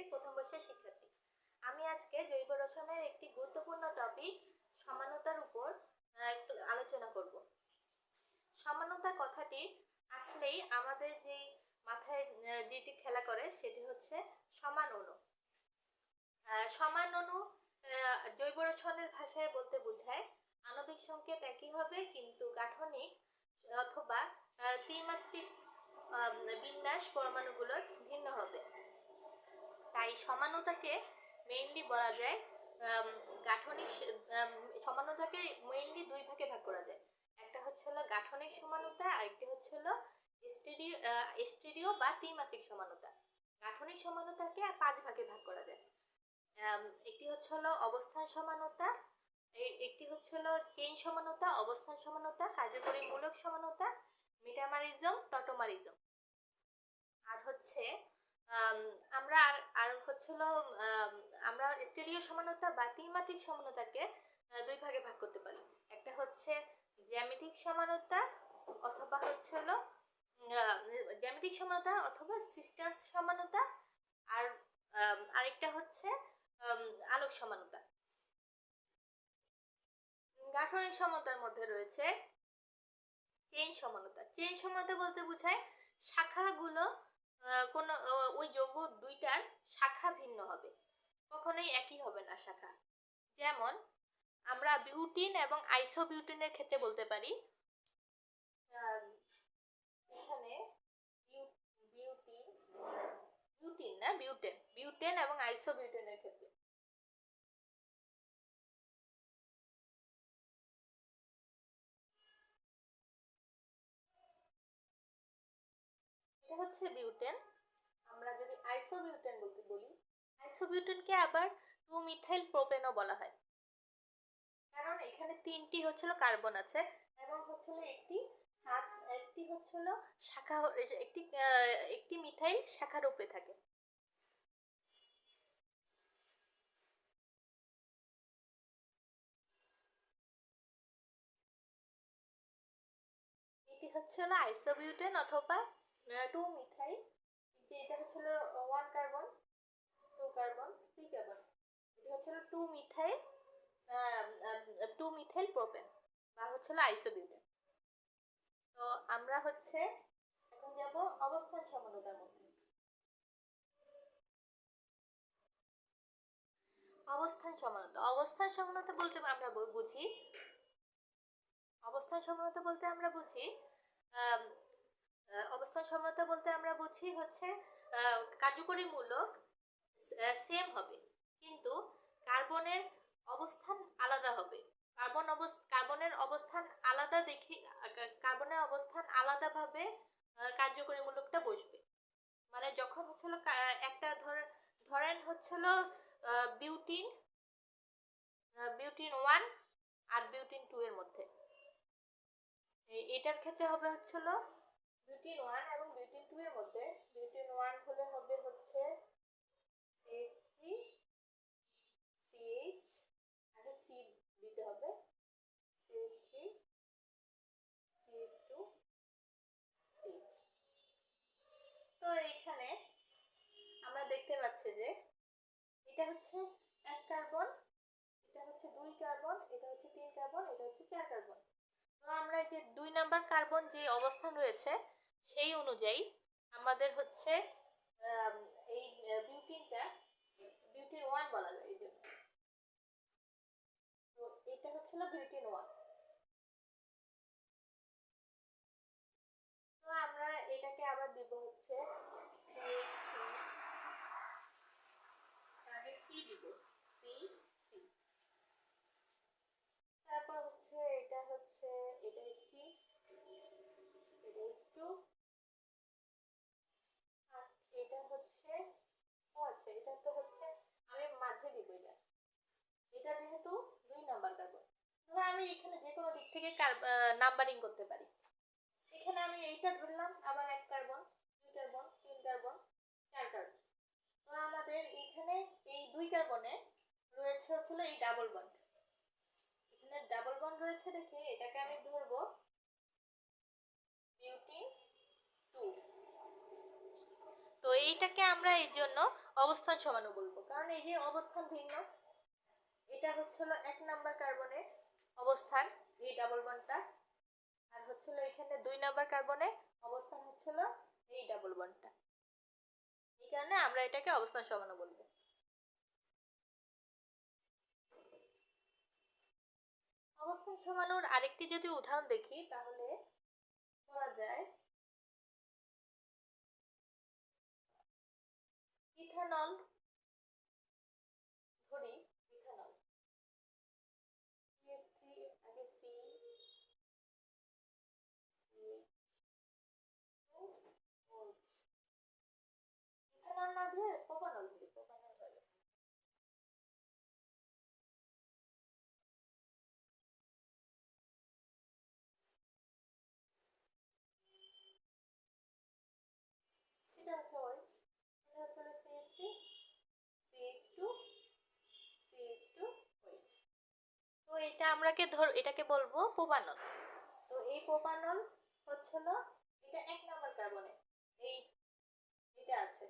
ইউনিভার্সিটির প্রথম বর্ষের শিক্ষার্থী। আমি আজকে জৈব রসায়নের একটি গুরুত্বপূর্ণ টপিক সমানতার উপর একটু আলোচনা করব। সমানতা কথাটি আসলেই আমাদের যে মাথায় যেটি খেলা করে সেটি হচ্ছে সমান অণু। সমান অণু জৈব রসায়নের ভাষায় বলতে বোঝায় আণবিক সংকেত একই হবে কিন্তু গাঠনিক অথবা ত্রিমাত্রিক বিন্যাস পরমাণুগুলোর ভিন্ন হবে। তাই সমানতাকে মেইনলি বলা যায় গাঠনিক সমানতাকে মেইনলি দুই ভাগে ভাগ করা যায়। একটা হচ্ছে হলো গাঠনিক সমানতা আর একটি হচ্ছে হলো স্টেরিও বা ত্রিমাত্রিক সমানতা। গাঠনিক সমানতাকে 5 ভাগে ভাগ করা যায়। একটি হচ্ছে হলো অবস্থান সমানতা, একটি হচ্ছে হলো চেইন সমানতা, অবস্থান সমানতা, কার্যকরী মূলক সমানতা, মেটামারিজম, টটোমারিজম। আর হচ্ছে আমরা আর হচ্ছিল আমরা স্টেরিও সমানতা বা ত্রিমাত্রিক সমানতাকে দুই ভাগে ভাগ করতে পারি। একটা হচ্ছে জ্যামিতিক সমানতা অথবা হচ্ছিল জ্যামিতিক সমানতা অথবা সিস্টেন্স সমানতা, আর আরেকটা হচ্ছে আলোক সমানতা। গাঠনিক সমানতার মধ্যে রয়েছে চেইন সমানতা। চেইন সমানতা বলতে বোঝায় শাখাগুলো কোনো ওই যৌগ দুইটার শাখা ভিন্ন হবে, কখনোই একই হবে না শাখা। যেমন আমরা বিউটিন এবং আইসোবিউটিনের ক্ষেত্রে বলতে পারি এখানে বিউটেন এবং আইসোবিউটেনের ক্ষেত্রে এটা হচ্ছে বিউটেন। আমরা যদি আইসোবিউটেন বলতে বলি, আইসোবিউটেনকে আবার 2-মিথাইল প্রোপেনও বলা হয়, কারণ এখানে 3টি হচ্ছিল কার্বন আছে এবং হচ্ছিল একটি হচ্ছিল শাখা, একটি মিথাইল শাখা রূপে থাকে। এটি হচ্ছিল আইসোবিউটেন অথবা 2-মিথাইল। এটা হচ্ছিল 1 কার্বন, 2 কার্বন, 3 কার্বন। এটা হচ্ছিল 2-মিথাইল প্রোপেন বা হচ্ছিল আইসোবিউটেন। তো আমরা হচ্ছে এখন যাব অবস্থান সমানতার মধ্যে। অবস্থান সমানতা বলতে আমরা বুঝি হচ্ছে কার্যকরী মূলক সেম হবে কিন্তু কার্বনের অবস্থান আলাদা হবে। কার্বনের অবস্থান আলাদাভাবে কার্যকরী মূলকটা বসবে। মানে যখন হচ্ছিল একটা ধরেন হচ্ছিল বিউটিন 1 আর বিউটিন 2 এর মধ্যে, এটার ক্ষেত্রে হবে হচ্ছিল বিউটিন 1 এবং বিউটিন 2 এর মধ্যে বিউটিন 1 হলে হবে হচ্ছে CH3 CH আর C দিতে হবে, CH3 CH2 CH। তো এখানে আমরা দেখতে পাচ্ছি যে এটা হচ্ছে 1 কার্বন, এটা হচ্ছে 2 কার্বন, এটা হচ্ছে 3 কার্বন, এটা হচ্ছে 4 কার্বন। তো আমরা যে 2 নাম্বার কার্বন যে অবস্থান রয়েছে সেই অনুযায়ী আমাদের হচ্ছে এই বিউটিন 1 বলা যায়। এই জন্য তো এটা হচ্ছে বিউটিন 1। তো আমরা এটাকে আবার দিব হচ্ছে সি দিব, সি সি। তারপর হচ্ছে এটা সি, এটা H2, আর এটা হচ্ছে আচ্ছা এটা তো হচ্ছে আমি মাঝে দিব। এটা যেহেতু 2 নাম্বার কার্বন, ধর আমি এখানে যে কোনো দিক থেকে নাম্বারিং করতে পারি। এখানে আমি এইটা ধরলাম, আবার 1 কার্বন, 2 কার্বন, 3 কার্বন, 4 কার্বন। তো আমাদের এখানে এই 2 কার্বনে রয়েছে হচ্ছিল এই ডাবল বন্ড। এখানে ডাবল বন্ড রয়েছে দেখে এটাকে আমি ধরবো বিউটিন 2। তো এইটাকে আমরা এই জন্য অবস্থান সমাণু বলবো, কারণ এই যে অবস্থান ভিন্ন, এটা হচ্ছিল 1 নাম্বার কার্বনের অবস্থান এই ডাবল বন্ডটা, আর হচ্ছিল এখানে 2 নাম্বার কার্বনের অবস্থান হচ্ছিল এই ডাবল বন্ডটা। এই কারণে আমরা এটাকে অবস্থান সমাণু বলবো। অবস্থান সমাণুর আরেকটি যদি উদাহরণ দেখি তাহলে বলা যায় ইথানল। ধরি ইথানল CH3 আগে C ইথানল না দিয়ে প্রোপানল ধরি, প্রোপানল হয়ে গেল। এটা হচ্ছে OH, এটা হচ্ছে CH3 CH2 CH2 OH। তো এটা এটাকে বলবো প্রোপানল। তো এই প্রোপানল হচ্ছিল এটা 1 নাম্বার কার্বনে এটা আছে,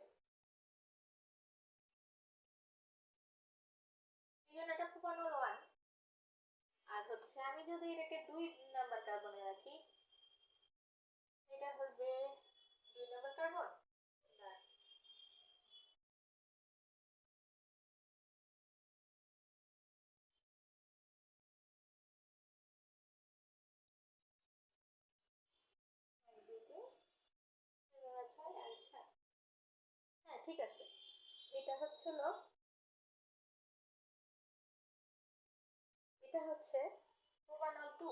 এই জন্য এটা প্রোপানল 1। আর হচ্ছে আমি যদি এটাকে 2 নাম্বার কার্বনে রাখি, এটা হবে 2 নাম্বার কার্বন না, হ্যাঁ ঠিক আছে, এটা হচ্ছিল এটা হচ্ছে প্রোপানল 2।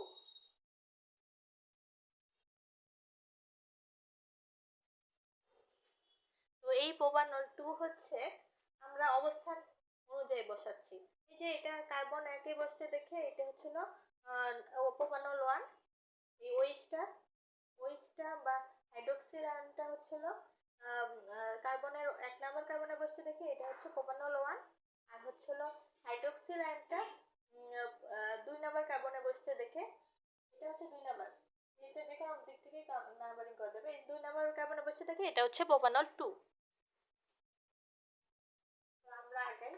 তো এই প্রোপানল 2 হচ্ছে আমরা অবস্থান অনুযায়ী বসাচ্ছি। এই যে এটা কার্বন 1 বসছে দেখে এটা হচ্ছিল প্রোপানল 1। এই ওইচটা বা হাইড্রোক্সিল আয়নটা হচ্ছিল কার্বনের 1 নাম্বার কার্বনে বসছে দেখে এটা হচ্ছে প্রোপানল 1। আর হচ্ছিল হাইড্রোক্সিল আয়নটা 2 নাম্বার কার্বনে বসছে দেখে এটা হচ্ছে 2 নাম্বার। এটা যে কোনো দিক থেকে নাম্বারিং করা যাবে। এই 2 নাম্বার কার্বনে বসছে দেখে এটা হচ্ছে প্রোপানল 2। তো আমরা আগে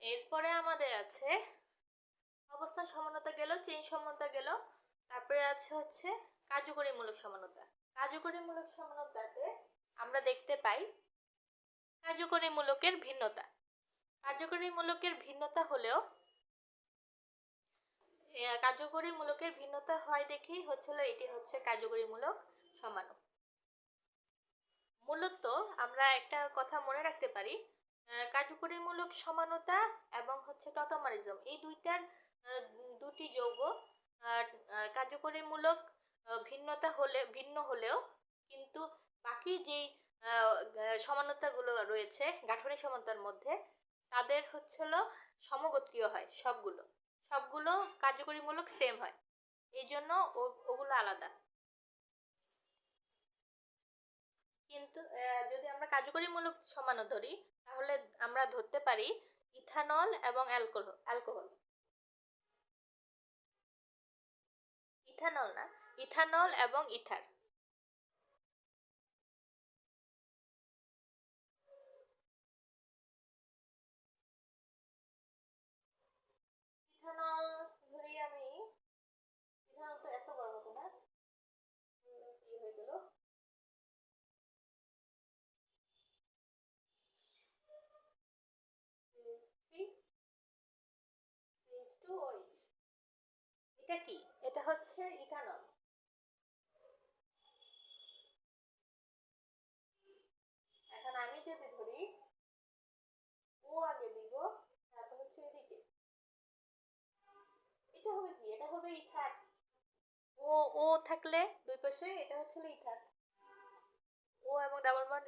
এরপরে আমাদের আছে অবস্থান সমানতা গেল, চেইন সমানতা গেল, তারপরে আছে হচ্ছে কার্যকরীমূলক সমানতা। কার্যকরীমূলক সমানতাতে আমরা দেখতে পাই কার্যকরীমূলকের ভিন্নতা। কার্যকরীমূলকের ভিন্নতা হলেও কার্যকরীমূলকের ভিন্নতা হয় দেখেই হচ্ছিল এটি হচ্ছে কার্যকরীমূলক সমাণু। মূলত আমরা একটা কথা মনে রাখতে পারি, কার্যকরীমূলক সমানতা এবং হচ্ছে টটোমারিজম এই দুটি যৌগ কার্যকরীমূলক ভিন্ন হলেও কিন্তু বাকি যেই সমানতাগুলো রয়েছে গাঠনিক সমানতার মধ্যে তাদের হচ্ছিল সমগোত্রীয় হয়, সবগুলো কার্যকরীমূলক সেম হয়, এই জন্য ওগুলো আলাদা। কিন্তু যদি আমরা কার্যকরীমূলক সমাণু ধরি তাহলে আমরা ধরতে পারি ইথানল এবং অ্যালকোহল। ইথানল না, ইথানল এবং ইথার। ইথানল ধরি আমি, ইথানল তো এত বড় হবে না, কি হয়ে গেল, এটা কি? এটা হচ্ছে ইথানল। এখন আমি যদি ধরি ও আগে দিব, তারপর হচ্ছে এদিকে, এটা হবে কি? এটা হবে ইথার। ও থাকলে দুই পাশে এটা হচ্ছে ইথার। ও এবং ডাবল বন্ড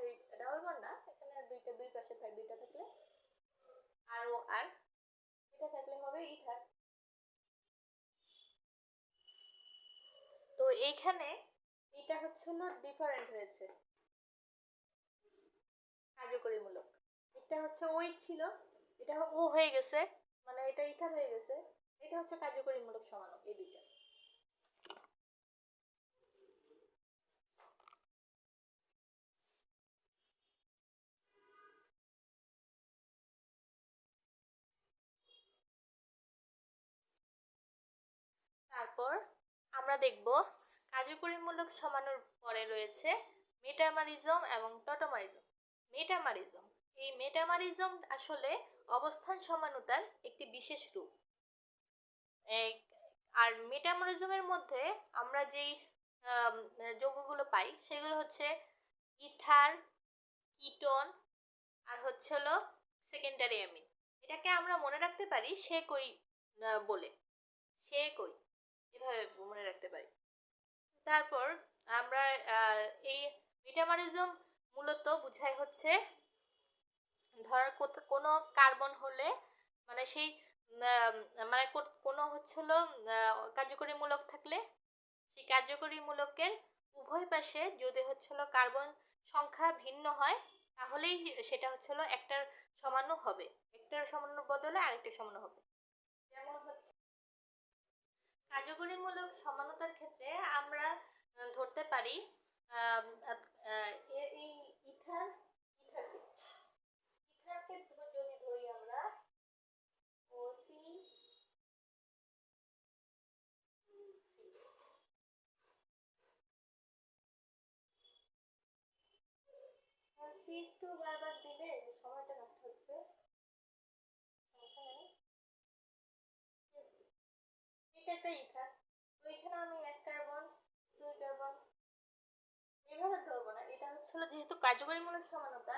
না, এখানে দুই পাশে দুইটা থাকলে আর ও আর এটা থাকলে হবে ইথার। তো এইখানে এটা হচ্ছিল ডিফারেন্ট হয়েছে কার্যকরীমূলক। এটা হচ্ছে ওই ছিল, এটা ও হয়ে গেছে, মানে এটা ইথার হয়ে গেছে, এটা হচ্ছে কার্যকরীমূলক সমাণু। এই দুইটা তারপর আমরা দেখব কার্যকরীমূলক সমানুর পরে রয়েছে মেটামারিজম এবং টটোমারিজম। মেটামারিজম, এই মেটামারিজম আসলে অবস্থান সমানুতার একটি বিশেষ রূপ। আর মেটামারিজমের মধ্যে আমরা যেই যৌগগুলো পাই সেগুলো হচ্ছে ইথার, কিটোন, আর হচ্ছে হলো সেকেন্ডারি অ্যামিন। এটাকে আমরা মনে রাখতে পারি সে কই বলে, সে কই এভাবে মনে রাখতে পারি। তারপর আমরা এই মেটামারিজম মূলত বোঝায় হচ্ছে ধর কোনো কার্বন হলে মানে সেই মানে কোনো হচ্ছে হলো কার্যকরীমূলক থাকলে সেই কার্যকরীমূলকের উভয় পাশে যদি হচ্ছে হলো কার্বন সংখ্যা ভিন্ন হয় তাহলেই সেটা হচ্ছে হলো একটার সমানু হবে, একটার সমানুর বদলে আরেকটা সমানু হবে। যেমন হচ্ছে কার্যকরীমূলক সমানতার ক্ষেত্রে আমরা ধরতে পারি এই ইথারকে যদি ধরি আমরা OC CH2 বারবার দিলে সময়টা নষ্ট হচ্ছে, সমস্যা নেই। এটা একটা ইথার, তো এখানে আমি এক কার্বন দুই কার্বন এভাবে ধরবো না, এটা হচ্ছে যেহেতু কার্যকরীমূলক সমানতা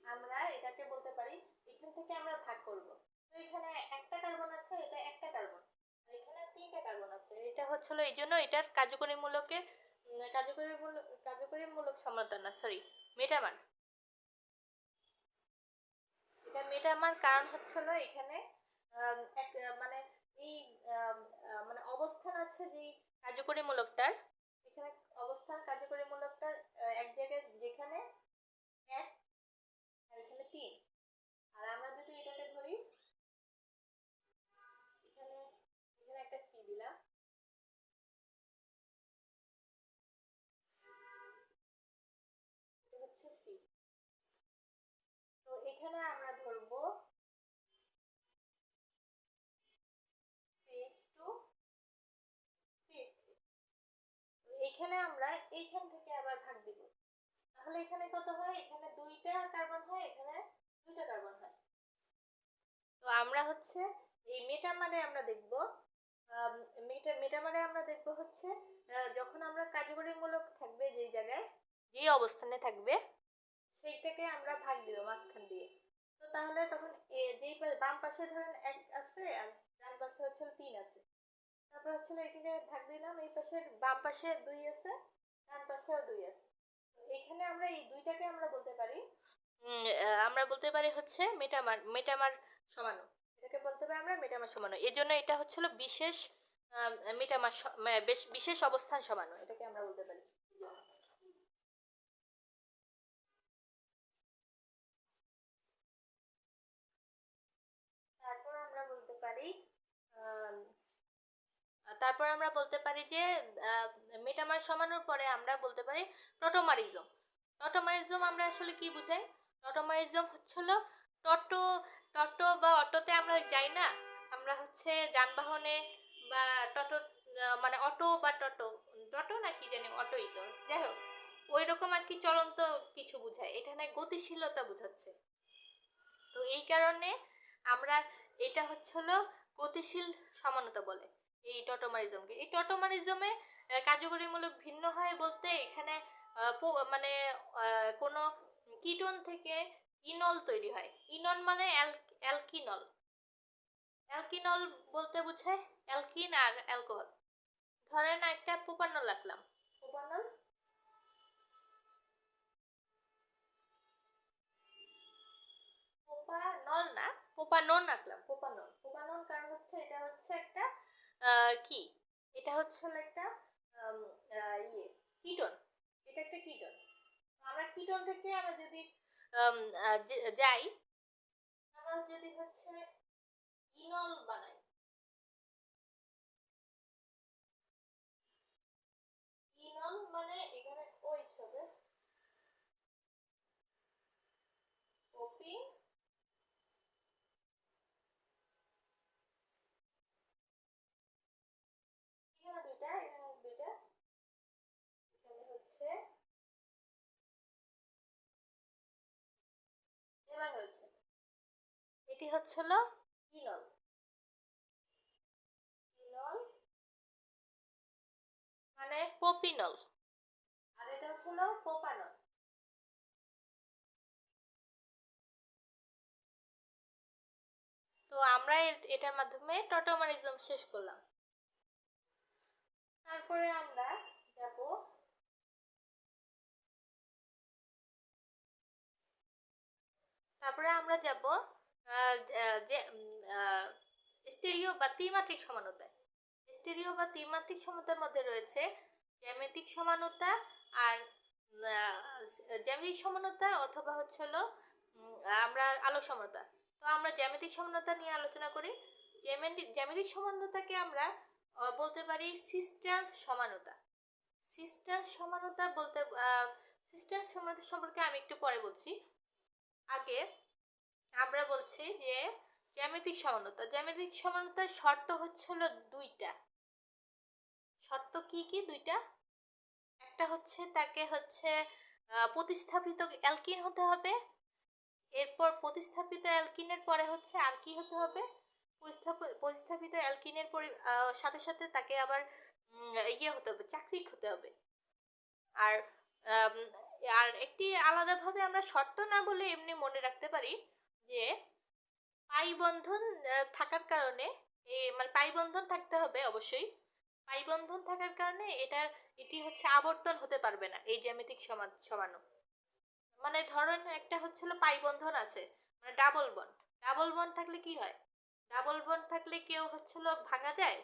আমরা এটাকে বলতে পারি এখান থেকে আমরা ভাগ করব। তো এখানে একটা কার্বন আছে, এটা একটা কার্বন, আর এখানে তিনটা কার্বন আছে, এটা হচ্ছে এই জন্য এটার কার্যকরীমূলকের কার্যকরীমূলক সমানতা না, সরি মেটামার। এটা মেটামার কারণ হচ্ছে এখানে মানে এই মানে অবস্থান আছে যে কার্যকরীমূলকটার, এখানে অবস্থান কার্যকরীমূলকটার এক জায়গায় যেখানে এক আর এখানে তিন, আর আমরা যদি এটাকে ধরি এখানে এখানে একটা সি দিলাম, এটা হচ্ছে সি। তো এখানে আমরা ধরবো CH2 CH3, এখানে আমরা এইখান থেকে আবার ভাগ দিব, তাহলে এখানে কত হয়, এখানে দুইটা কার্বন হয়, এখানে দুইটা কার্বন হয়। তো আমরা হচ্ছে এই মেটামারে আমরা দেখব মেটামারে আমরা দেখব হচ্ছে যখন আমরা কার্যকরীমূলক থাকবে যেই জায়গায় যেই অবস্থানে থাকবে সেইটাকে আমরা ভাগ দিব মাঝখান দিয়ে। তো তাহলে তখন যেই বাম পাশে ধরেন এক আছে আর ডান পাশে হচ্ছে তিন আছে, তারপর হচ্ছে এখানে ভাগ দিলাম, এই পাশে বাম পাশে দুই আছে, ডান পাশেও দুই আছে, এখানে আমরা এই দুইটাকে আমরা বলতে পারি হচ্ছে মেটামার সমানু, এটাকে বলতে পারি আমরা মেটামার সমানু। এর জন্য এটা হচ্ছিল বিশেষ মেটামার বিশেষ অবস্থান সমানু, এটাকে আমরা বলতে পারি। তারপর আমরা বলতে পারি যে মেটামার সমানুর পরে আমরা বলতে পারি টটোমারিজম। টটোমারিজম আমরা আসলে কি বুঝাই, টটোমারিজম হচ্ছিল টোটো বা অটোতে আমরা যাই না, আমরা হচ্ছে যানবাহনে বা টোটো মানে অটো বা টোটো না কি জানি অটোই তো, যাই হোক ওই রকম আর কি চলন্ত কিছু বুঝায়, এখানে গতিশীলতা বুঝাচ্ছে। তো এই কারণে আমরা এটা হচ্ছিল গতিশীল সমানতা বলে এই টটোমারিজমকে। এই টটোমারিজমে কার্যকরীমূলক ভিন্ন হয় বলতে এখানে মানে কোনো কিটোন থেকে ইনল তৈরি হয়। ইনল মানে অ্যালকিনল, অ্যালকিনল বলতে বোঝায় অ্যালকিন আর অ্যালকোহল। ধরেন একটা প্রোপানল রাখলাম, প্রোপানল প্রোপানল না প্রোপানন রাখলাম, প্রোপানন কারণ হচ্ছে এটা হচ্ছে একটা কি, এটা হচ্ছে একটা ইয়ে কিটোন, এটা একটা কিটোন। আমরা কিটোন থেকে আমরা যদি যাই, আমরা যদি হচ্ছে ইনল বানাই, ইনল মানে এখানে ওই হবে কপি এখানে একটি হচ্ছিল ইনল, ইনল মানে প্রোপিনল, আর এটা হচ্ছিল প্রোপানল। তো আমরা এটার মাধ্যমে টটোমারিজম শেষ করলাম। তারপরে আমরা যাব যে স্টেরিও বা ত্রিমাত্রিক সমানতায়। স্টেরিও বা ত্রিমাত্রিক সমতার মধ্যে রয়েছে জ্যামিতিক সমানতা আর জ্যামিতিক সমানতা অথবা হচ্ছিল আমরা আলোক সমানতা। তো আমরা জ্যামিতিক সমানতা নিয়ে আলোচনা করি। জ্যামিতিক সমানতাকে আমরা বলতে পারি সিস্টেন্স সমানতা। সিস্টেন্স সমানতা বলতে সিস্টেন্স সমানতা সম্পর্কে আমি একটু পরে বলছি। আগে আমরা বলছি যে জ্যামিতিক সমানতা। জ্যামিতিক সমানতার শর্ত হচ্ছিল দুইটা। শর্ত কি কি দুইটা? একটা হচ্ছে তাকে হচ্ছে প্রতিস্থাপিত অ্যালকিন হতে হবে, এরপর প্রতিস্থাপিত অ্যালকিনের পরে হচ্ছে আর কি হতে হবে, প্রতিস্থাপিত অ্যালকিনের সাথে সাথে তাকে আবার ইয়ে হতে হবে, চাকরিক হতে হবে। আর আর একটি আলাদাভাবে আমরা শর্ত না বলে এমনি মনে রাখতে পারি যে পাই বন্ধন থাকার কারণে, মানে পাই বন্ধন থাকতে হবে অবশ্যই। পাই বন্ধন থাকার কারণে এটি হচ্ছে আবর্তন হতে পারবে না এই জ্যামিতিক সমানু। মানে ধরেন একটা হচ্ছিল পাই বন্ধন আছে, মানে ডাবল বন্ড। ডাবল বন্ড থাকলে কি হয়? ডাবল বন্ড থাকলে কেউ হচ্ছিল ভাঙা যায়?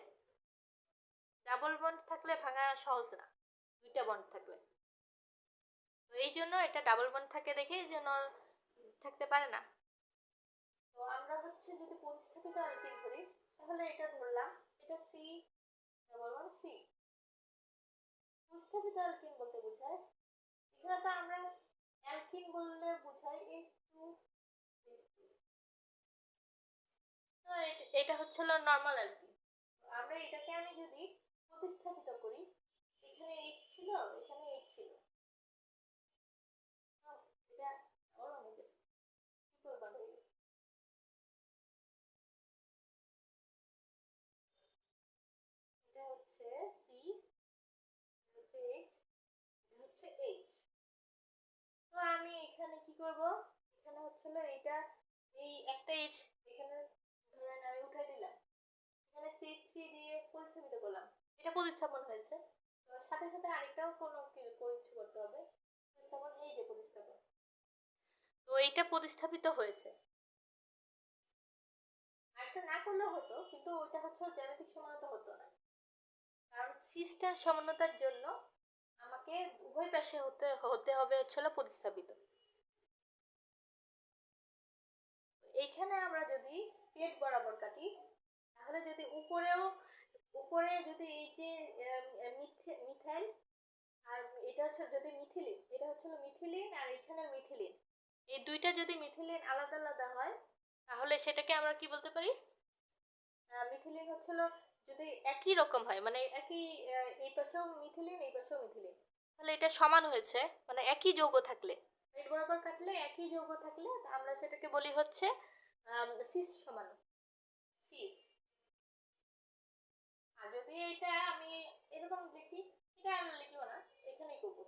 ডাবল বন্ড থাকলে ভাঙা সহজ না, দুইটা বন্ড থাকলে। তো এই জন্য এটা ডাবল বন্ড থাকে দেখে এই জন্য থাকতে পারে না। তো আমরা হচ্ছে যদি প্রতিস্থাপিত অ্যালকিন ধরি তাহলে এটা ধরলাম, এটা সি ডাবল বন্ড সি। প্রতিস্থাপিত অ্যালকিন বলতে বোঝায়, এখানে তো আমরা অ্যালকিন বললে বোঝাই H2। তো এটা হচ্ছিল নরমাল অ্যালকিন। আমরা এটাকে আমি যদি প্রতিস্থাপিত করি, এখানে H ছিল, এখানে H ছিল, এটা বড় হয়ে গেছে, ট্রিপল বন্ড হয়ে গেছে। এটা হচ্ছে সি, হচ্ছে H, এটা হচ্ছে H। তো আমি এখানে কি করব, এখানে হচ্ছিল এটা এই একটা H এখানে ধরেন আমি উঠাই দিলাম, এখানে C3 দিয়ে প্রতিস্থাপিত করলাম, এটা প্রতিস্থাপন হয়েছে। তো সাথে সাথে আরেকটাও কোনো কিছু করতে হবে, প্রতিস্থাপন, এই যে প্রতিস্থাপন। তো এইটা প্রতিস্থাপিত হয়েছে। আরেকটা না করলেও হতো, কিন্তু ওইটা হচ্ছে জ্যামিতিক সমানতা হতো না, কারণ সিস্টেম সমানতার জন্য আমাকে উভয় পাশে হতে হবে হচ্ছিল প্রতিস্থাপিত। এইখানে আমরা যদি পেট বরাবর কাটি তাহলে যদি উপরে যদি এই যে মিথাইল আর এটা হচ্ছে যদি মিথিলিন, এটা হচ্ছিল মিথিলিন আর এখানে মিথিলিন, এই দুইটা যদি মিথিলিন আলাদা আলাদা হয় তাহলে সেটাকে আমরা কি বলতে পারি? মিথিলিন হচ্ছিল যদি একই রকম হয়, মানে একই এই পাশেও মিথিলিন এই পাশেও মিথিলিন, তাহলে এটা সমান হয়েছে, মানে একই যৌগ থাকলে, পেট বরাবর কাটলে একই যৌগ থাকলে আমরা সেটাকে বলি হচ্ছে সিস সমান সিস। আর যদি এটা আমি এরকম দেখি, এটা আর লিখবো না, এখানেই করবো,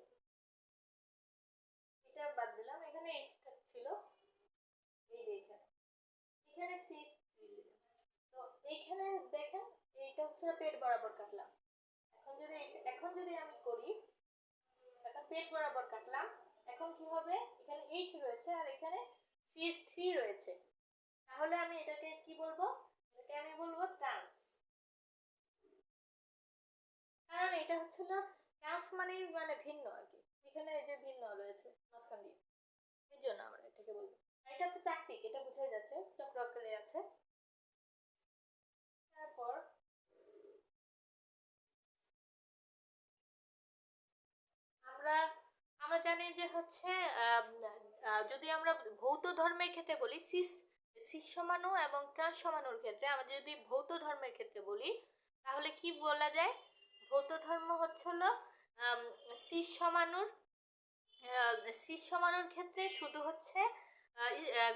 এটা বাদ দিলাম, এখানে এইচ ছিল, এই যে এখানে এখানে সিস। তো এইখানে দেখেন এইটা হচ্ছে পেট বরাবর কাটলাম, এখন যদি আমি করি, এখন পেট বরাবর কাটলাম, এখন কি হবে, এখানে এইচ রয়েছে আর এখানে CH3 রয়েছে, তাহলে আমি এটাকে কি বলবো, এটাকে আমি বলবো ট্রান্স। কারণ এটা হচ্ছিল ট্রান্স মানে ভিন্ন আর কি, এখানে এই যে ভিন্ন রয়েছে মাঝখান দিয়ে, এই জন্য আমরা এটাকে বলবো। এটা তো চাকতিক, এটা বোঝাই যাচ্ছে, চক্র আকারে আছে। তারপর আমরা আমরা জানি যে হচ্ছে যদি আমরা ভৌত ধর্মের ক্ষেত্রে বলি সিস সমাণু এবং ট্রান্স সমাণুর ক্ষেত্রে, আমরা যদি ভৌত ধর্মের ক্ষেত্রে বলি তাহলে কি বলা যায়? ভৌত ধর্ম হচ্ছিল সিস সমাণুর ক্ষেত্রে শুধু হচ্ছে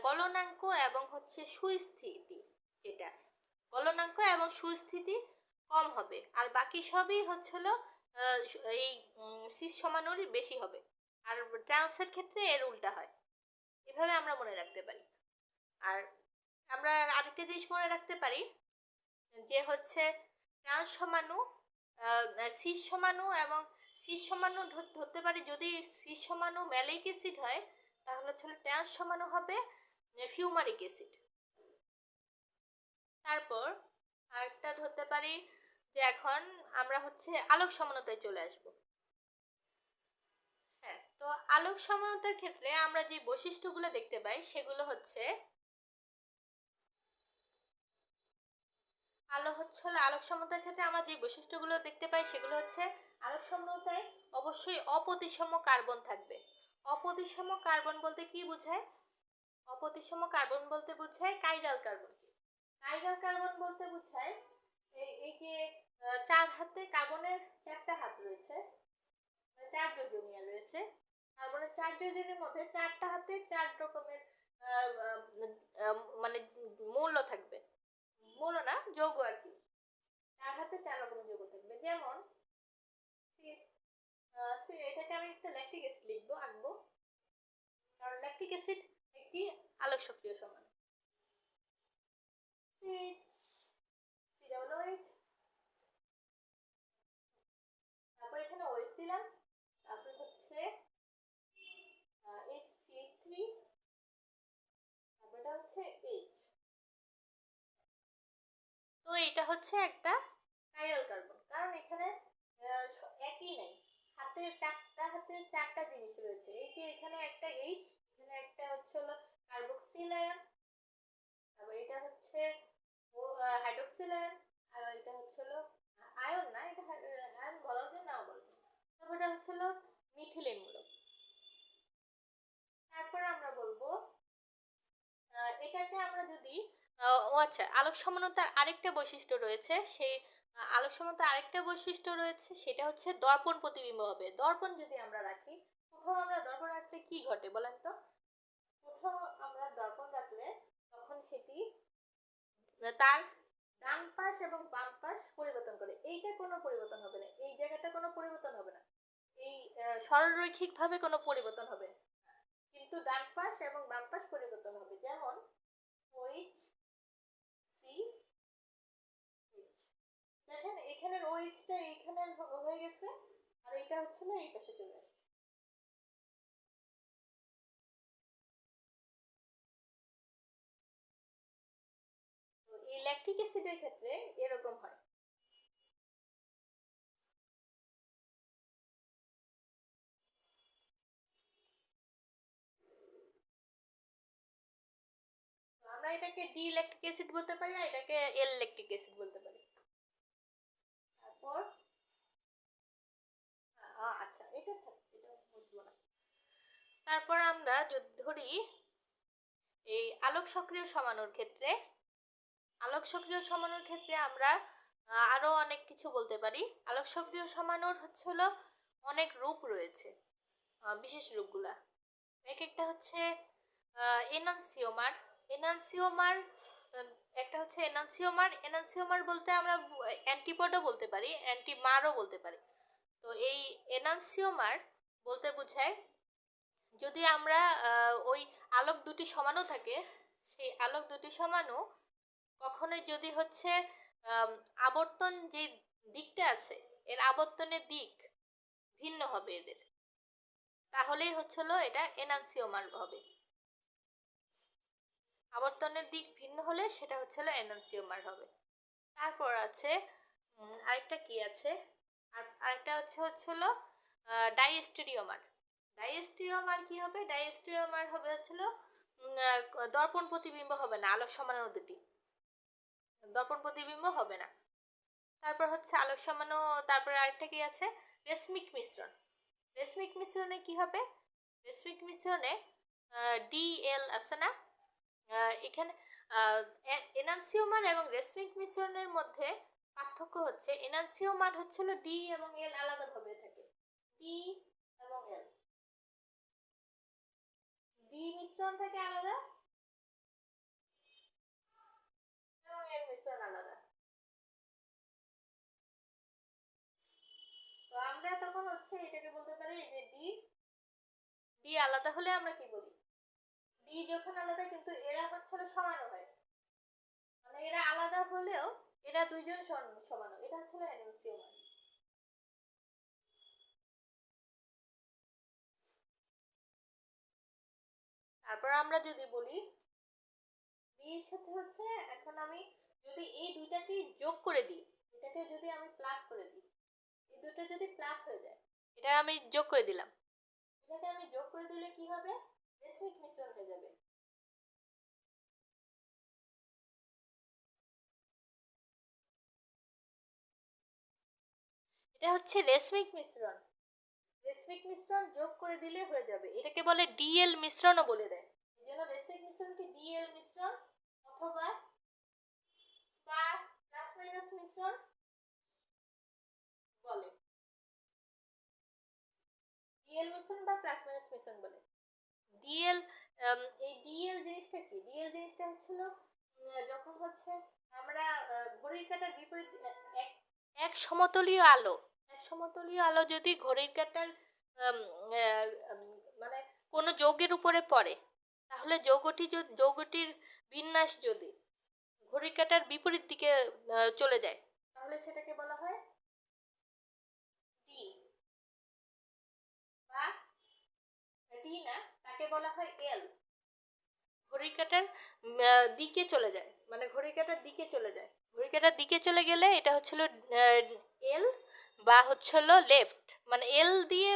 গলনাঙ্ক এবং হচ্ছে সুস্থিতি, যেটা গলনাঙ্ক এবং সুস্থিতি কম হবে, আর বাকি সবই হচ্ছিল এই সিস সমানুরই বেশি হবে। আর ট্রান্সের ক্ষেত্রে এর উল্টা হয়। এভাবে আমরা মনে রাখতে পারি। আর আমরা আরেকটা জিনিস মনে রাখতে পারি যে হচ্ছে ট্রান্স সমানু সিস সমানু এবং সিস সমানু ধরতে পারি, যদি সিস সমানু ম্যালিক অ্যাসিড হয় তাহলে হচ্ছে ট্রান্স সমানু হবে ফিউমারিক অ্যাসিড। তারপর আরেকটা ধরতে পারি যে এখন আমরা হচ্ছে আলোক সমানতায় চলে আসব। হ্যাঁ, তো আলোক সমানতার ক্ষেত্রে আমরা যে বৈশিষ্ট্যগুলো দেখতে পাই সেগুলো হচ্ছে আলোক সমতার ক্ষেত্রে আমরা যে বৈশিষ্ট্যগুলো দেখতে পাই সেগুলো হচ্ছে আলোক সমতায় অবশ্যই অপ্রতিসম কার্বন থাকবে। অপ্রতিসম কার্বন বলতে কি বোঝায়? অপ্রতিসম কার্বন বলতে বোঝায় কাইরাল কার্বন। কাইরাল কার্বন বলতে বোঝায় এই যে চার হাতে কার্বনের চারটা হাত রয়েছে, চার যোজনীয় রয়েছে। কার্বনের চার যোজনীর মধ্যে চারটা হাতে চার রকমের মানে মূল্য থাকবে, মূল্য না যৌগ আর কি। চার হাতে চার রকমের যৌগ থাকবে, যেমন এটাকে আমি একটা ল্যাকটিক অ্যাসিড আঁকবো, কারণ ল্যাকটিক অ্যাসিড একটি আলোক সক্রিয় সমান। তারপর এখানে OH দিলাম, তারপর হচ্ছে CH3, তারপর এটা হচ্ছে H। তো এটা হচ্ছে একটা কাইরাল কার্বন, কারণ এখানে একই নাই, হাতে চারটা জিনিস রয়েছে। এই যে এখানে একটা H, এখানে একটা হচ্ছে হলো কার্বক্সিল আয়ন, তারপর এটা হচ্ছে হাইড্রোক্সিল আয়ন, আর এটা হচ্ছে হলো আয়ন না, এটা আয়ন বলা যায় না বলা যায়। তারপর এটা হচ্ছে হলো মিথিলিন মূলক। তারপর আমরা বলবো এটাকে আমরা যদি আচ্ছা, আলোক সমানতার আরেকটা বৈশিষ্ট্য রয়েছে, সেই আলোক সমানতার আরেকটা বৈশিষ্ট্য রয়েছে, সেটা হচ্ছে দর্পণ প্রতিবিম্ব হবে। দর্পণ যদি আমরা রাখি, কোথাও আমরা দর্পণ রাখলে কি ঘটে বলেন তো? কোথাও আমরা দর্পণ রাখলে তখন সেটি তার ডান পাশ এবং বাম পাশ পরিবর্তন করে। এইটা কোনো পরিবর্তন হবে না, এই জায়গাটা কোনো পরিবর্তন হবে না, এই সরলরৈখিক ভাবে কোনো পরিবর্তন হবে, কিন্তু ডান পাশ এবং বাম পাশ পরিবর্তন হবে। যেমন OH CH, দেখেন এখানের OH টা এইখানে হয়ে গেছে, আর এটা হচ্ছে না এই পাশে চলে আসছে। তো এই ল্যাকটিক অ্যাসিডের ক্ষেত্রে এরকম হয়। আমরা এটাকে ডি ল্যাকটিক অ্যাসিড বলতে পারি, আর এটাকে এল ল্যাকটিক অ্যাসিড বলতে পারি। তারপর আচ্ছা, এটা থাক, এটা বুঝবো না। তারপর আমরা যদি ধরি এই আলোক সক্রিয় সমাণুর ক্ষেত্রে, আলোক সক্রিয় সমাণুর ক্ষেত্রে আমরা আরো অনেক কিছু বলতে পারি। আলোক সক্রিয় সমাণুর হচ্ছে হলো অনেক রূপ রয়েছে, বিশেষ রূপগুলা এক একটা হচ্ছে এনানসিওমার। এনানসিওমার একটা হচ্ছে এনানসিওমার। এনানসিওমার বলতে আমরা অ্যান্টিপডও বলতে পারি, অ্যান্টিমারও বলতে পারি। তো এই এনানসিওমার বলতে বোঝায় যদি আমরা ওই আলোক দুটি সমাণু থাকে, সেই আলোক দুটি সমাণু কখনোই যদি হচ্ছে আবর্তন যে দিকটা আছে, এর আবর্তনের দিক ভিন্ন হবে এদের, তাহলেই হচ্ছিল এটা এনানসিওমার হবে। আবর্তনের দিক ভিন্ন হলে সেটা হচ্ছিল এনানসিওমার হবে। তারপর আছে আরেকটা কি আছে, আরেকটা হচ্ছিল ডাইস্টেরিওমার। ডাইস্টেরিওমার কি হবে? ডাইস্টেরিওমার হবে হচ্ছিল দর্পণ প্রতিবিম্ব হবে না, আলোক সমাণু দুটি দর্পণ প্রতিবিম্ব হবে না। তারপর হচ্ছে আলোক সমাণু, তারপরে আরেকটা কি আছে, রেশমিক মিশ্রণ। রেশমিক মিশ্রণে কি হবে? রেশমিক মিশ্রণে ডিএল আছে না, এখানে এনানসিওমার এবং রেশমিক মিশ্রণের মধ্যে পার্থক্য হচ্ছে এনানসিওমার হচ্ছিল ডি এবং এল আলাদাভাবে থাকে, ডি এবং এল। ডি মিশ্রণ থেকে আলাদা এবং এর মিশ্রণ আলাদা। তো আমরা তখন হচ্ছে এটাকে বলতে পারি যে ডি ডি আলাদা হলে আমরা কি বলি, ডি যখন আলাদা কিন্তু এরা হচ্ছে সমান হয়, মানে এরা আলাদা হলেও এরা দুইজন সমান, এটা হচ্ছে NaCO। তারপর আমরা যদি বলি ডি এর সাথে হচ্ছে, এখন আমি যদি এই দুইটাকে যোগ করে দিই, এটাকে যদি আমি প্লাস করে দিই, এই দুটো যদি প্লাস হয়ে যায়, এটা আমি যোগ করে দিলাম, এটাকে আমি যোগ করে দিলে কি হবে, রেসমিক মিশ্রণ হয়ে যাবে। এটা হচ্ছে রেসমিক মিশ্রণ, রেসমিক মিশ্রণ যোগ করে দিলে হয়ে যাবে, এটাকে বলে ডিএল মিশ্রণও বলে দেয়। এই জন্য রেসমিক মিশ্রণকে ডিএল মিশ্রণ অথবা প্লাস মাইনাস মিশ্রণ বলে, ডিএল মিশ্রণ বা প্লাস মাইনাস মিশ্রণ বলে। ডিএল, এই ডিএল জিনিসটা কি, ডিএল জিনিসটা হচ্ছিল যখন হচ্ছে আমরা ঘড়ির কাঁটার বিপরীত এক সমতলীয় আলো যদি ঘড়ির কাঁটার মানে কোনো যৌগের উপরে পড়ে, তাহলে যৌগটির বিন্যাস যদি ঘড়ির কাঁটার বিপরীত দিকে চলে যায়, তাহলে সেটাকে বলা হয় ডি, বা ডি না, তাকে বলা হয় এল। ঘড়ির কাঁটার দিকে চলে যায়, মানে ঘড়ির কাঁটার দিকে চলে যায়, ঘড়ির কাঁটার দিকে চলে গেলে এটা হচ্ছিল এল, বা হচ্ছিল লেফট, মানে এল দিয়ে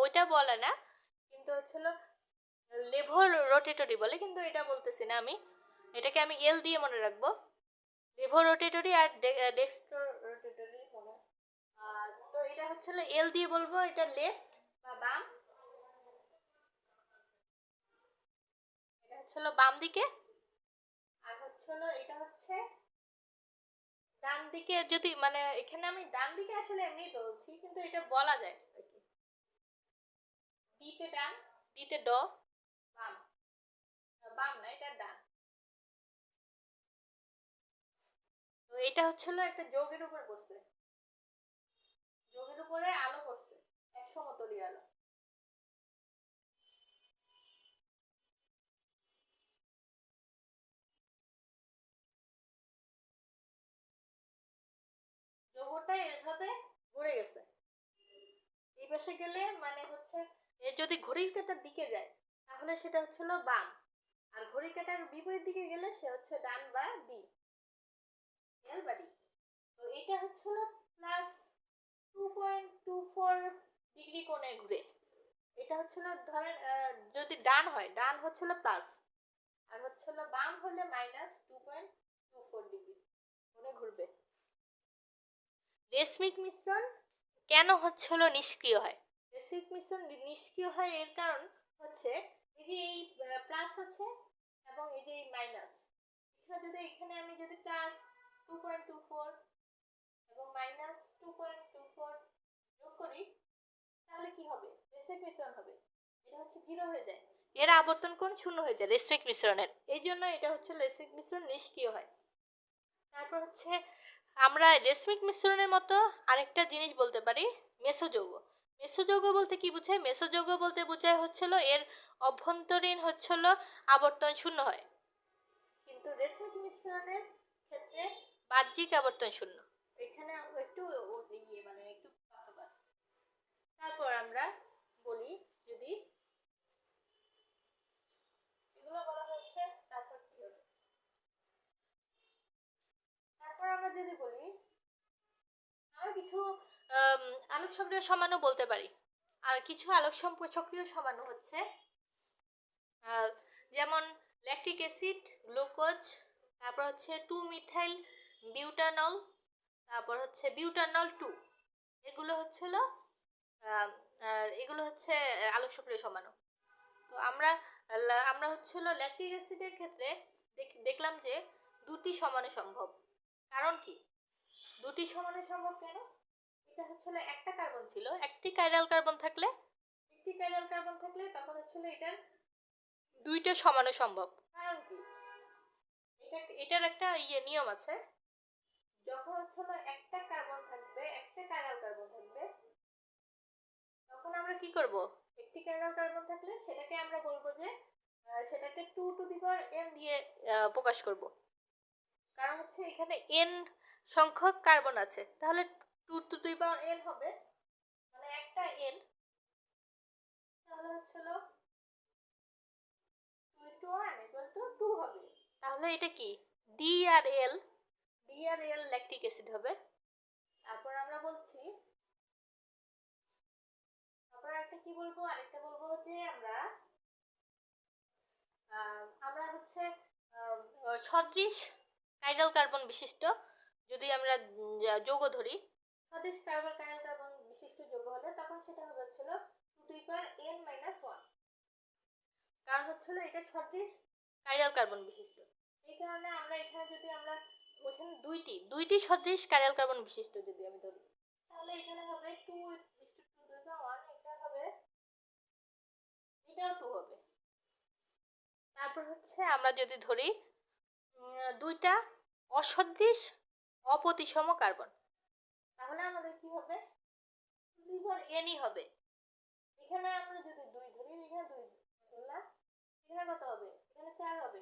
ওইটা বলে না, কিন্তু হচ্ছিল লেভো রোটেটরি বলে, কিন্তু এটা বলতেছি না আমি, এটাকে আমি এল দিয়ে মনে রাখবো, লেভো রোটেটরি আর ডেক্সট্রো রোটেটরি মনে। তো এটা হচ্ছিল এল দিয়ে বলবো, এটা লেফট বা বাম, এটা হচ্ছিল বাম দিকে, আর হচ্ছিল এটা হচ্ছে ডান দিকে। যদি মানে এখানে আমি ডান দিকে আসলে এমনি বলছি, কিন্তু এটা বলা যায় আর কি, ডিতে ডান, ডিতে ড, বাম, বাম না এটা ডান। তো এটা হচ্ছিল একটা যৌগের উপর পড়ছে, যৌগের উপরে আলো পড়ছে, এক সমতলীয় আলো। যৌগটা এভাবে ঘুরে গেছে, এই পাশে গেলে মানে হচ্ছে যদি ঘড়ির কাঁটার দিকে যায় তাহলে সেটা হচ্ছিল বাম, আর ঘড়ির কাঁটার বিপরীত দিকে গেলে সে হচ্ছে ডান বা ডি, এল বা ডি। তো এটা হচ্ছিল প্লাস 2.24 ডিগ্রি কোণে ঘুরে, এটা হচ্ছিল ধরেন যদি ডান হয়, ডান হচ্ছিল প্লাস, আর হচ্ছিল বাম হলে মাইনাস 2.24 ডিগ্রি কোণে ঘুরবে। রেশমিক মিশ্রণ কেন হচ্ছিল নিষ্ক্রিয় হয়, রেশমিক মিশ্রণ নিষ্ক্রিয় হয় এর কারণ হচ্ছে এই যে এই প্লাস আছে এবং এই যে এই মাইনাস, এখানে আমি যদি প্লাস 2.24 এবং মাইনাস 2.24 যোগ করি, তাহলে কি হবে, রেশমিক মিশ্রণ হবে, এটা হচ্ছে 0 হয়ে যায়, এর আবর্তন কোণ 0 হয়ে যায় রেশমিক মিশ্রণের, এই জন্য এটা হচ্ছে রেশমিক মিশ্রণ নিষ্ক্রিয় হয়। তারপর হচ্ছে আমরা রেশমিক মিশ্রণের মতো আরেকটা জিনিস বলতে পারি, মেসোযৌগ। মেসোযৌগ বলতে কি বোঝায়, মেসোযৌগ বলতে বোঝায় হচ্ছিল এর অভ্যন্তরীণ হচ্ছিল আবর্তন 0 হয়, কিন্তু রেশমিক মিশ্রণের ক্ষেত্রে বাহ্যিক আবর্তন 0, এখানে একটু মানে একটু পার্থক্য আছে। তারপর আমরা বলি যদি এগুলো বলা হচ্ছে, তারপর কি হবে, তারপর আমরা যদি বলি আর কিছু আলোক সক্রিয় সমাণু বলতে পারি, আর কিছু আলোক সক্রিয় সমাণু হচ্ছে যেমন ল্যাকটিক অ্যাসিড, গ্লুকোজ, তারপর হচ্ছে 2 মিথাইল বিউটানল, তারপর হচ্ছে বিউটানল 2, এগুলো হচ্ছিল আলোক সক্রিয় সমাণু। তো আমরা হচ্ছিল ল্যাকটিক অ্যাসিডের ক্ষেত্রে দেখলাম যে দুটি সমাণু সম্ভব। কারণ কি দুটি সমাণু সম্ভব কেন, এটা হচ্ছিল একটা কার্বন ছিল, একটি কাইরাল কার্বন থাকলে তখন হচ্ছিল এটার দুইটা সমানো সম্ভব। কারণ কি, এটার একটা নিয়ম আছে। যখন একটা কার্বন থাকবে, একটা কার্বন থাকবে, তখন আমরা কি করব, একটি কার্বন থাকলে সেটাকে আমরা বলবো যে সেটাকে 2 টু দি পাওয়ার n দিয়ে প্রকাশ করব। কারণ এখানে n সংখ্যক কার্বন আছে, তাহলে 2 টু দি পাওয়ার n হবে, মানে একটা n, তাহলে 2:1 = 2 হবে। তাহলে এটা কি, ডি আর এল ল্যাকটিক অ্যাসিড হবে। তারপর আমরা বলছি, তারপর একটা কি বলবো, আরেকটা বলবো যে আমরা সদৃশ কাইরাল কার্বন বিশিষ্ট যদি আমরা যৌগ ধরি, সদৃশ কার্বন বিশিষ্ট যৌগ হলে তখন সেটা হবে 2n-1, কারণ এটা সদৃশ কাইরাল কার্বন বিশিষ্ট। এই কারণে আমরা এখানে যদি আমরা ওখানে দুইটি সদৃশ কাইরাল কার্বন বিশিষ্ট যদি আমি ধরি, তাহলে এখানে হবে 2:2:1, এটা হবে, এটাও 2 হবে। তারপর আমরা যদি ধরি দুইটা অসদৃশ অপ্রতিসম কার্বন, তাহলে আমাদের কি হবে, nই হবে। এখানে আমরা যদি 2 ধরি, এখানে 2 ধরলাম, এখানে কত হবে, এখানে 4 হবে।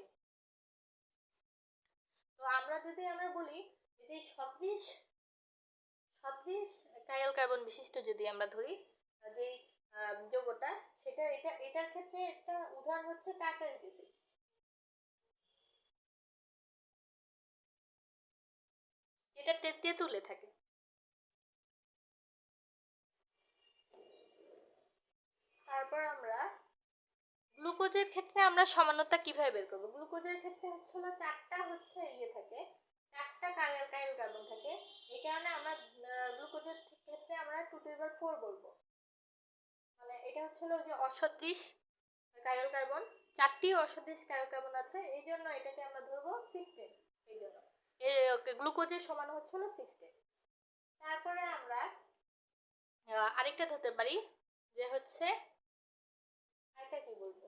তো আমরা যদি বলি যে সদৃশ কাইরাল কার্বন বিশিষ্ট যদি আমরা ধরি যে যৌগটা, সেটা এটার ক্ষেত্রে একটা উদাহরণ হচ্ছে টার্টারিক অ্যাসিড। যেটা তেঁতুলে থাকে। তারপর আমরা গ্লুকোজের ক্ষেত্রে আমরা সমানতা কিভাবে বের করব। গ্লুকোজের ক্ষেত্রে চারটা থাকে, চারটা কাইরাল কার্বন থাকে। এই কারণে আমরা গ্লুকোজের ক্ষেত্রে আমরা 2^4 বলবো। মানে এটা ওই যে অসদৃশ কাইরাল কার্বন, চারটি অসদৃশ কাইরাল কার্বন আছে, এই জন্য এটাকে আমরা ধরবো 16। এই জন্য গ্লুকোজের সমান 16। তারপরে আমরা আরেকটা ধরতে পারি যে আরেকটা কি বলবো,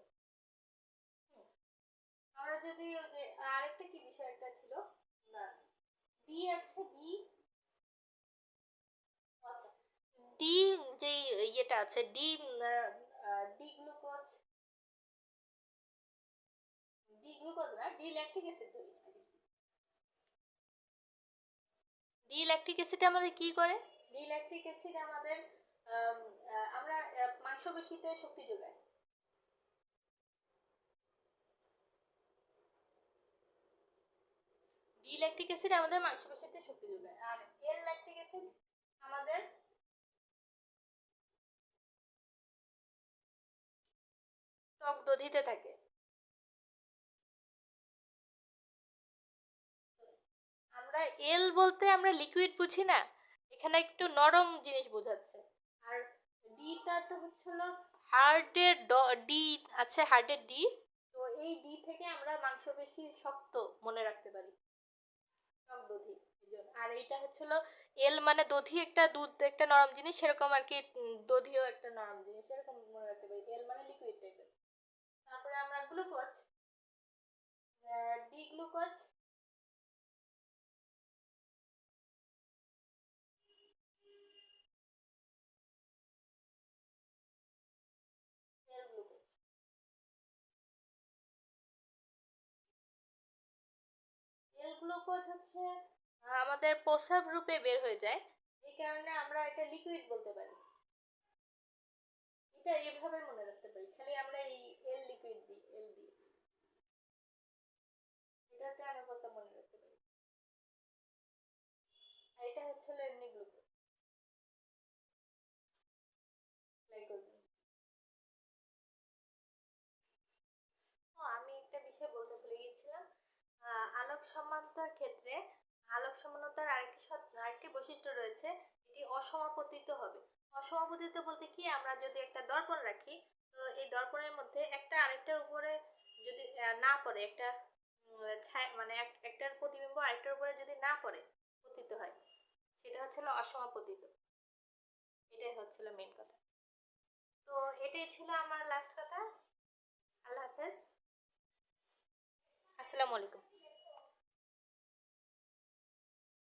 আমরা যদি ওই যে আরেকটা কি বিষয় একটা ছিল না, ডি আছে, ডি যে ইয়েটা আছে, ডি গ্লুকোজ না, ডি ল্যাকটিক অ্যাসিড ধরি। ডি ল্যাকটিক অ্যাসিড আমাদের কি করে, ডি ল্যাকটিক অ্যাসিড আমাদের আমরা মাংসপেশিতে শক্তি যোগায়। ডি ল্যাকটিক অ্যাসিড আমাদের মাংসপেশিতে শক্তি যোগায়, আর এল ল্যাকটিক অ্যাসিড আমাদের টক দধিতে থাকে। আমরা এল বলতে আমরা লিকুইড বুঝি না, এখানে একটু নরম জিনিস বোঝাচ্ছে। আর ডিটা তো হার্টের ডি আছে, হার্টের ডি। তো এই ডি থেকে আমরা মাংসপেশি শক্ত মনে রাখতে পারি, টক দধি। আর এইটা এল মানে দধি, একটা দুধ একটা নরম জিনিস, সেরকম আর কি দধিও একটা নরম জিনিস, এরকম মনে রাখতে পারি। এল মানে লিকুইড টাইপের। তারপরে আমরা গ্লুকোজ, ডি গ্লুকোজ, এল গ্লুকোজ। এল গ্লুকোজ আমাদের প্রস্রাব রূপে বের হয়ে যায়, এই কারণে আমরা এটা লিকুইড বলতে পারি। এটা এভাবে মনে রাখতে পারি, খালি আমরা এই এল লিকুইড দিই, এল দিই, এটাকে আমরা প্রস্রাব মনে রাখতে পারি। আর এটা এমনি গ্লুকোজ, গ্লাইকোজেন। আমি একটা বিষয় বলতে ভুলে গিয়েছিলাম, আলোক সমানতার ক্ষেত্রে আলোক সমানতার আরেকটি বৈশিষ্ট্য রয়েছে, এটি অসমাপতিত হবে। অসমাপতিত বলতে কি, আমরা যদি একটা দর্পণ রাখি, তো এই দর্পণের মধ্যে একটা আরেকটার উপরে যদি না পড়ে, একটা মানে একটার প্রতিবিম্ব আরেকটার উপরে যদি না পড়ে, পতিত হয়, সেটা অসমাপতিত। এটাই মেইন কথা। তো এটাই ছিল আমার লাস্ট কথা। আল্লাহ হাফেজ। আসসালামু আলাইকুম।